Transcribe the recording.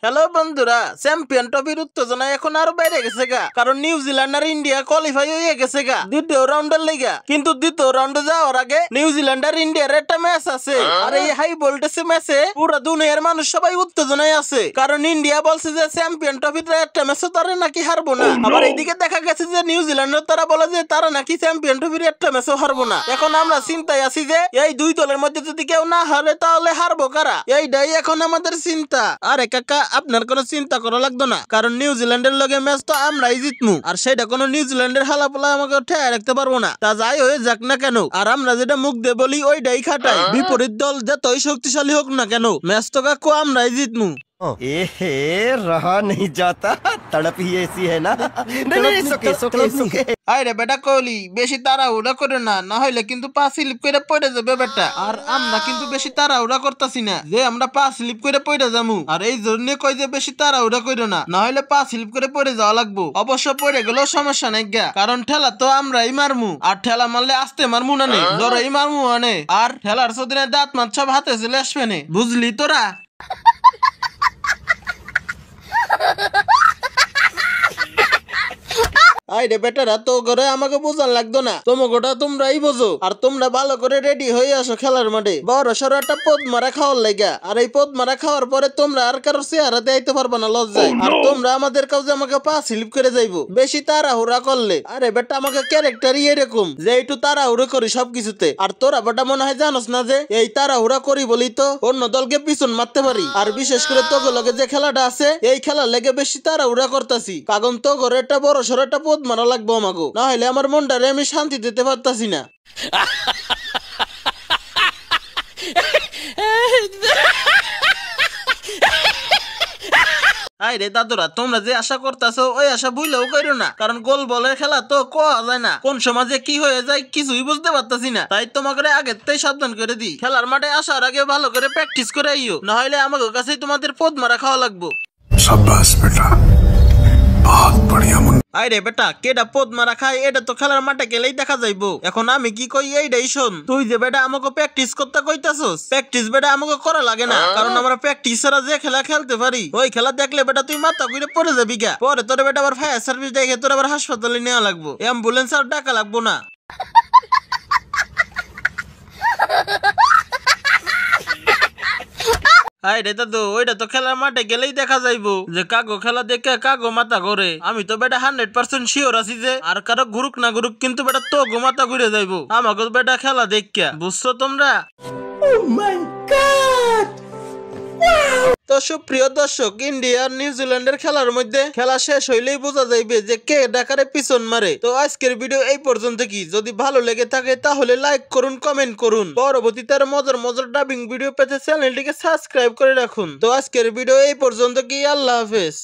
Hello বন্ধুরা, champion ট্রফির উত্তেজনা এখন আরো বেড়ে গেছে গা, কারণ নিউজিল্যান্ড আর ইন্ডিয়া কোয়ালিফাই হয়ে গেছে গা দ্বিতীয় রাউন্ডের লেগা। কিন্তু দ্বিতীয় রাউন্ডে যাওয়ার আগে নিউজিল্যান্ড আর ইন্ডিয়ার একটা ম্যাচ আছে, আর এই হাই ভোল্টেজ ম্যাচে পুরো দুনিয়ার মানুষ সবাই উত্তেজনায় আছে, কারণ ইন্ডিয়া বলছে যে চ্যাম্পিয়ন ট্রফির একটা ম্যাচও তারা নাকি হারবো না। আবার এইদিকে দেখা গেছে যে নিউজিল্যান্ডের তারা বলে যে তারা নাকি চ্যাম্পিয়ন ট্রফির একটা ম্যাচও হারবো না। এখন আমরা চিন্তায় আছি যে এই দুই দলের মধ্যে যদি কেউ না হারে তাহলে হারবো কারা, এইটাই এখন আমাদের চিন্তা। আরে কাকা, আপনার কোনো চিন্তা করা লাগতো না, কারণ নিউজিল্যান্ডের লগে ম্যাচ তো আমরাই জিতমু, আর সেটা কোনো নিউজিল্যান্ডের হালাপোলা আমাকে ঠেয়া রাখতে পারবো না। তা যাই হয়ে যাক না কেন, আর আমরা যেটা মুখ দিয়ে বলি ওইটাই খাটাই, বিপরীত দল যতই শক্তিশালী হোক না কেন ম্যাচ তো কাকু আমরাই জিতমু। रहा नहीं जाता, तड़प ही ऐसी है ना। আরে বেটা কোহলি, বেশি তাড়াহুড়া করে না, না হইলে কিন্তু পা স্লিপ করে পড়ে যাবে বেটা। আর আমরা কিন্তু বেশি তাড়াহুড়া করতেছি না যে আমরা পা স্লিপ করে পড়ে যাবো, আর এই জন্য কই যে বেশি তাড়াহুড়া করো না, না হইলে পা স্লিপ করে পড়ে যাওয়া লাগবো। অবশ্য পড়ে গেলেও সমস্যা নাই গা, কারণ ঠেলা তো আমরাই মারমু, আর ঠেলা মারলে আসতে মারমু না, জোরেই মারমু আনে। আর ঠেলার সদিনে দাঁত মাছ সব হাতে চলে আসবে নে, বুঝলি তোরা? আইরে বেটারা, তো করে আমাকে বোঝান লাগতো না, তোমাকে তোমরাই বোঝো, আর তোমরা ভালো করে রেডি হয়ে আসো খেলার মাঠে। বড় সড়ো একটা পদ মারা খাওয়ার লাগা, আর এই পদ মারা খাওয়ার পরে তোমরা আর কারো চেহারা দেখাইতে পারবা না লজ্জায়, আর তোমরা আমাদের কাছে আমাকে পা স্লিপ করে যাইবো বেশি তাড়াহুড়া করলে। আরে বেটা, আমাকে ক্যারেক্টারই এরকম যে একটু তাড়াহুড়ো করি সবকিছুতে, আর তোরা বেটা মনে হয় জানোস না যে এই তাড়াহুড়া করি বলি তো অন্য দলকে পিছন মারতে পারি। আর বিশেষ করে তোকে লগে যে খেলাটা আছে এই খেলার লেগে বেশি তাড়াহুড়া করতাছি, কারণ তো ঘরে একটা বড় সড়ো একটা পদ মারা লাগবো আমাকে, না হলে আমার মনটারে আমি শান্তি দিতে পারতাছি না। আরে দাদুরা, তোমরা যে আশা করতেছো ওই আশা ভুলেও করো না, কারণ গোল বলের খেলা তো কোয়া যায় না, কোন সময় যে কি হয়ে যায় কিছুই বুঝতে পারতাছি না। তাই তোমাকে আগের থেকে সাবধান করে দিই, খেলার মাঠে আসার আগে ভালো করে প্র্যাকটিস করে আইও, না হলে আমাকে কাছেই তোমাদের পদ মারা খাওয়া লাগবো। शाबाश बेटा, बहुत बढ़िया। আরে বেটা, কেডা পদ মারা খায় এটা তো খেলার মাঠে গেলেই দেখা যাইবো। এখন আমি কি কই এইটাই শোন, তুই যে বেটা আমাকে প্র্যাকটিস করতে কইতাছস, প্র্যাকটিস বেটা আমাকে করা লাগে না, কারণ আমরা প্র্যাকটিস ছাড়া যে খেলা খেলতে পারি ওই খেলা দেখলে বেটা তুই মাথা ঘুরে পড়ে যাবি গা, পরে তোর বেটা আবার ফায়ার সার্ভিস দেখে তোর আবার হাসপাতালে নেওয়া লাগবো, অ্যাম্বুলেন্স আর টাকা লাগবো না। আরে দাদু, ওইটা তো খেলার মাঠে গেলেই দেখা যাইবো যে কাগো খেলা দেখে কাগো মাথা ঘুরে। আমি তো বেটা 100% শিওর আছি যে আর কারো ঘুরুক না ঘুরুক কিন্তু বেটা তো গো মাথা ঘুরে যাইবো আমাকে বেটা খেলা দেখিয়া, বুঝছো তোমরা? তো সুপ্রিয় দর্শক, ইন্ডিয়া আর নিউজিল্যান্ডের খেলার মধ্যে খেলা শেষ হইলেই বোঝা যাইবে যে কে ডাকারে পিছন মারে। তো আজকের ভিডিও এই পর্যন্ত, কি যদি ভালো লেগে থাকে তাহলে লাইক করুন, কমেন্ট করুন, পরবর্তীতে মজার মজার ডাবিং ভিডিও পেতে চ্যানেলটিকে সাবস্ক্রাইব করে রাখুন। তো আজকের ভিডিও এই পর্যন্ত, কি আল্লাহ হাফেজ।